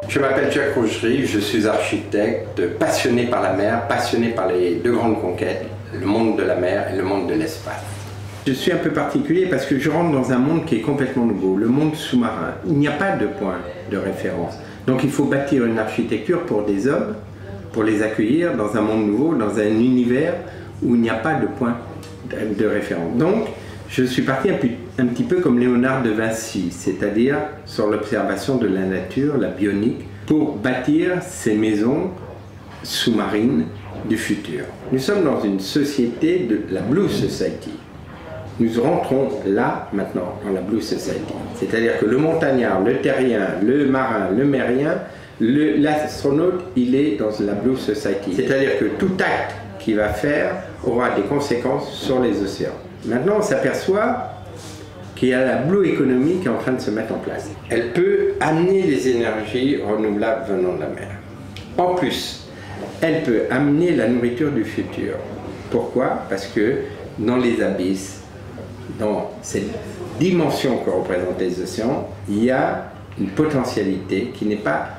Je m'appelle Jacques Rougerie, je suis architecte, passionné par la mer, passionné par les deux grandes conquêtes, le monde de la mer et le monde de l'espace. Je suis un peu particulier parce que je rentre dans un monde qui est complètement nouveau, le monde sous-marin. Il n'y a pas de point de référence. Donc il faut bâtir une architecture pour des hommes, pour les accueillir dans un monde nouveau, dans un univers où il n'y a pas de point de référence. Donc je suis parti un petit peu comme Léonard de Vinci, c'est-à-dire sur l'observation de la nature, la bionique, pour bâtir ces maisons sous-marines du futur. Nous sommes dans une société de la Blue Society. Nous rentrons là, maintenant, dans la Blue Society. C'est-à-dire que le montagnard, le terrien, le marin, le mérien, l'astronaute, il est dans la Blue Society. C'est-à-dire que tout acte qu'il va faire aura des conséquences sur les océans. Maintenant, on s'aperçoit qu'il y a la Blue Economy qui est en train de se mettre en place. Elle peut amener les énergies renouvelables venant de la mer. En plus, elle peut amener la nourriture du futur. Pourquoi? Parce que dans les abysses, dans cette dimension que représentent les océans, il y a une potentialité qui n'est pas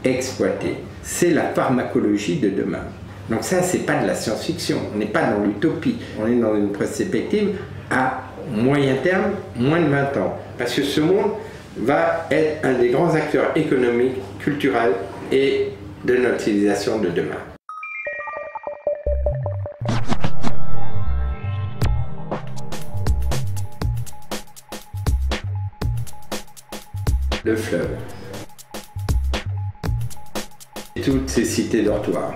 exploitée. C'est la pharmacologie de demain. Donc ça, c'est pas de la science-fiction, on n'est pas dans l'utopie, on est dans une perspective à moyen terme, moins de 20 ans. Parce que ce monde va être un des grands acteurs économiques, culturels et de notre civilisation de demain. Le fleuve. Toutes ces cités dortoirs.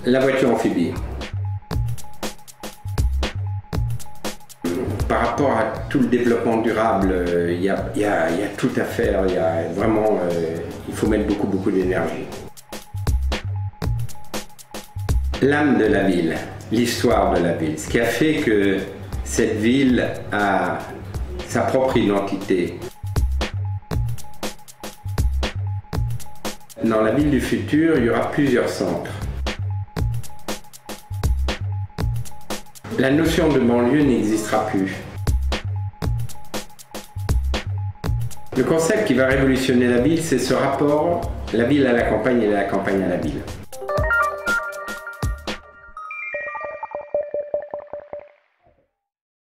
La voiture amphibie. Par rapport à tout le développement durable, il y a tout à faire, il y a vraiment, il faut mettre beaucoup d'énergie. L'âme de la ville, l'histoire de la ville, ce qui a fait que cette ville a sa propre identité. Dans la ville du futur, il y aura plusieurs centres. La notion de banlieue n'existera plus. Le concept qui va révolutionner la ville, c'est ce rapport, la ville à la campagne et la campagne à la ville.